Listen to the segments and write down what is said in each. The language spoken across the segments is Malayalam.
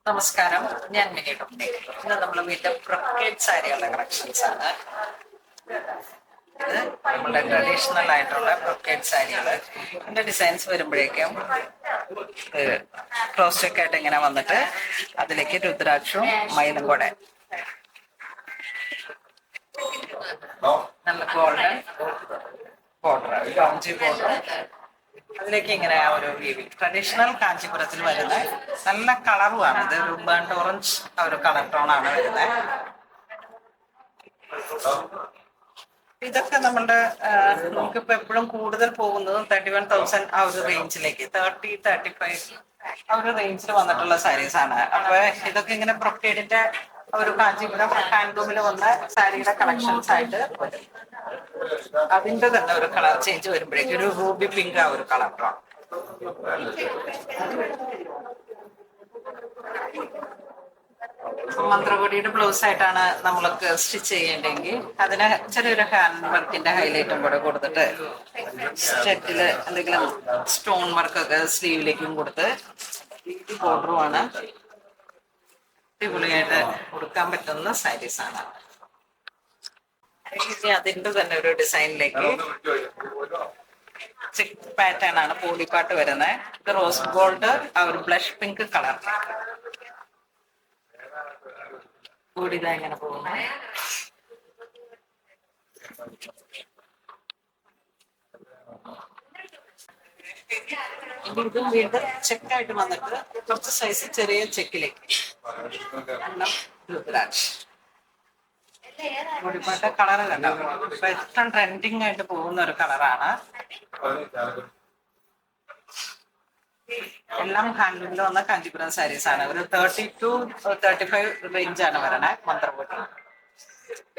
നമസ്കാരം, ഞാൻ മിനി ഡൊമിനിക്. ഇന്ന് നമ്മൾ വീട്ടിൽ ബ്രൊക്കേഡ് സാരികളുടെ കളക്ഷൻസ് ആണ്. ഇത് നമ്മുടെ ട്രഡീഷണൽ ആയിട്ടുള്ള ബ്രൊക്കേഡ് സാരികൾ. ഇതിന്റെ ഡിസൈൻസ് വരുമ്പോഴേക്കും ക്രോസ് ചെക്ക് ആയിട്ട് ഇങ്ങനെ വന്നിട്ട് അതിലേക്ക് രുദ്രാക്ഷവും മയിലും കൂടെ നല്ല ഗോൾഡൻ ബോർഡർ, ഗൗഞ്ചി ബോർഡർ, അതിലേക്ക് ഇങ്ങനെ ആ ഒരു വീവിങ് ട്രഡീഷണൽ കാഞ്ചീപുരത്തിൽ വരുന്ന നല്ല കളറുമാണ്. ഇത് ഒരു ബേൺഡ് ഓറഞ്ച് ആ ഒരു കളർ ടോണാണ് വരുന്നത്. ഇതൊക്കെ നമ്മളുടെ നമുക്കിപ്പോൾ എപ്പോഴും കൂടുതൽ പോകുന്നതും 31,000 ആ ഒരു റേഞ്ചിലേക്ക്, 30-35 ആ ഒരു റേഞ്ചിൽ വന്നിട്ടുള്ള സാരീസ് ആണ്. അപ്പൊ ഇതൊക്കെ ഇങ്ങനെ ബ്രൊക്കേഡിന്റെ ഒരു കാഞ്ചീപുരം ഹാൻഡ്ലൂമിൽ വന്ന സാരിയുടെ കളക്ഷൻസ് ആയിട്ട് വരും. അതിന്റെ തന്നെ ഒരു കളർ ചേഞ്ച് വരുമ്പോഴേക്കും ഒരു റൂബി പിങ്ക് ആ ഒരു കളർ ടോൺ. മന്ത്രകോടിയുടെ ബ്ലൗസ് ആയിട്ടാണ് നമ്മൾക്ക് സ്റ്റിച്ച് ചെയ്യേണ്ടെങ്കിൽ അതിന് ചെറിയൊരു ഹാൻഡ് വർക്കിന്റെ ഹൈലൈറ്റും കൂടെ കൊടുത്തിട്ട് സ്റ്റെറ്റില് എന്തെങ്കിലും സ്റ്റോൺ വർക്കൊക്കെ സ്ലീവിലേക്കും കൊടുത്ത് ബോർഡറുമാണ് അടിപൊളിയായിട്ട് കൊടുക്കാൻ പറ്റുന്ന സാരീസ് ആണ്. അതിന്റെ തന്നെ ഒരു ഡിസൈനിലേക്ക് ചെക്ക് പാറ്റേൺ ആണ് ബോഡിപ്പാട്ട് വരുന്നത്. ഇത് റോസ് ഗോൾഡ് ആ ഒരു ബ്ലഷ് പിങ്ക് കളർ കൂടി ഇതാ ഇങ്ങനെ പോകുന്നു. ഇതും വീണ്ടും ചെക്കായിട്ട് വന്നിട്ട് കുറച്ച് സൈസ് ചെറിയ ചെക്കിലേക്ക് ബോഡിപ്പാട്ട കളർ കണ്ടോ, ഇപ്പൊ ഏറ്റവും ട്രെൻഡിങ് ആയിട്ട് പോകുന്ന ഒരു കളറാണ്. എല്ലാം ഹാൻഡ്ലൂമിൽ വന്ന കാഞ്ചീപുരം സാരീസ് ആണ്. ഒരു 30-35 റേഞ്ചാണ് വരണേ മന്ത്രകോടി.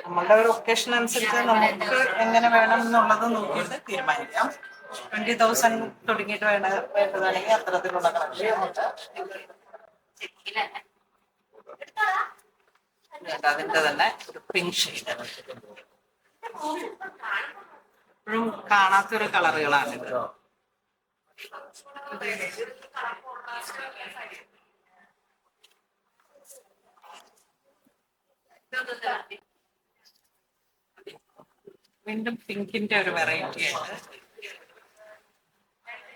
നമ്മളുടെ ഒരു ഒക്കേഷൻ അനുസരിച്ച് നമുക്ക് എങ്ങനെ വേണം എന്നുള്ളത് നോക്കിയിട്ട് തീരുമാനിക്കാം. 20,000 തുടങ്ങിയിട്ട് വേണ്ടതാണെങ്കിൽ അത്തരത്തിലുള്ള കളക്ഷൻ ഉണ്ട്. അതിന്റെ തന്നെ ഒരു പിങ്ക് ഷെയ്ഡ്, എപ്പോഴും കാണാത്തൊരു കളറുകളാണിത്. വീണ്ടും പിങ്കിന്റെ ഒരു വെറൈറ്റി ആയിട്ട്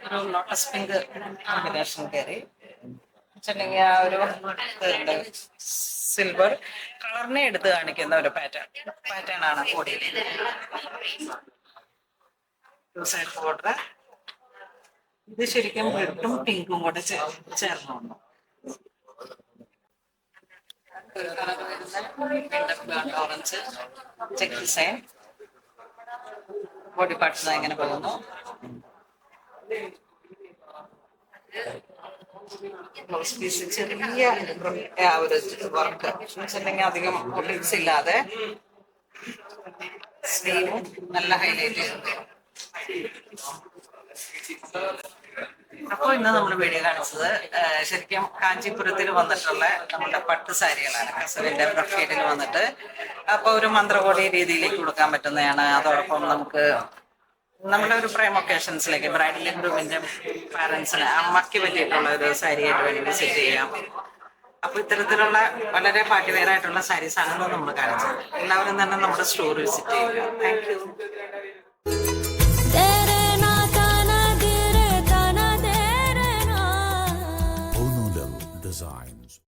ഒരു ലോട്ടസ് പിങ്ക് കോമ്പിനേഷൻ കയറി വെച്ചിട്ടുണ്ടെങ്കിൽ ആ ഒരു സിൽവർ കളറിനെ എടുത്ത് കാണിക്കുന്ന ഒരു പാറ്റേൺ ആണ് ബോഡിയിൽ. സൈഡ് ബോർഡർ ഇത് ശരിക്കും റെഡും പിങ്കും കൂടെ ചേർന്ന് വന്നു. Orange check design body parts എങ്ങനെ പോകുന്നു. ബ്ലൗസ് പീസ് ചെറിയ ആ ഒരു വർക്ക് വെച്ചിട്ടുണ്ടെങ്കിൽ അധികം മോട്ടീവ്സ് ഇല്ലാതെ സ്ലീവും നല്ല ഹൈലൈറ്റ് ചെയ്യുന്നു. അപ്പോൾ ഇന്ന് നമ്മൾ വീഡിയോ കാണിച്ചത് ശരിക്കും കാഞ്ചീപുരത്തിൽ വന്നിട്ടുള്ള നമ്മുടെ പട്ട് സാരികളാണ്. കസവിന്റെ ബ്രൊക്കേഡിൽ വന്നിട്ട് അപ്പോൾ ഒരു മന്ത്രകോടി രീതിയിലേക്ക് കൊടുക്കാൻ പറ്റുന്നതാണ്. അതോടൊപ്പം നമുക്ക് നമ്മുടെ ഒരു പ്രൈം ഒക്കേഷൻസിലേക്ക് ബ്രൈഡൽ ഗ്രൂമിന്റെ പാരൻസിന് അമ്മയ്ക്ക് പറ്റിയിട്ടുള്ള ഒരു സാരിയായിട്ട് വേണ്ടി വിസിറ്റ് ചെയ്യാം. അപ്പോൾ ഇത്തരത്തിലുള്ള വളരെ പാർട്ടി വെയർ ആയിട്ടുള്ള സാരീസ് ആണെന്ന് നമ്മൾ കാണിച്ചത്. എല്ലാവരും തന്നെ നമ്മുടെ സ്റ്റോർ വിസിറ്റ് ചെയ്യുക. Thank you.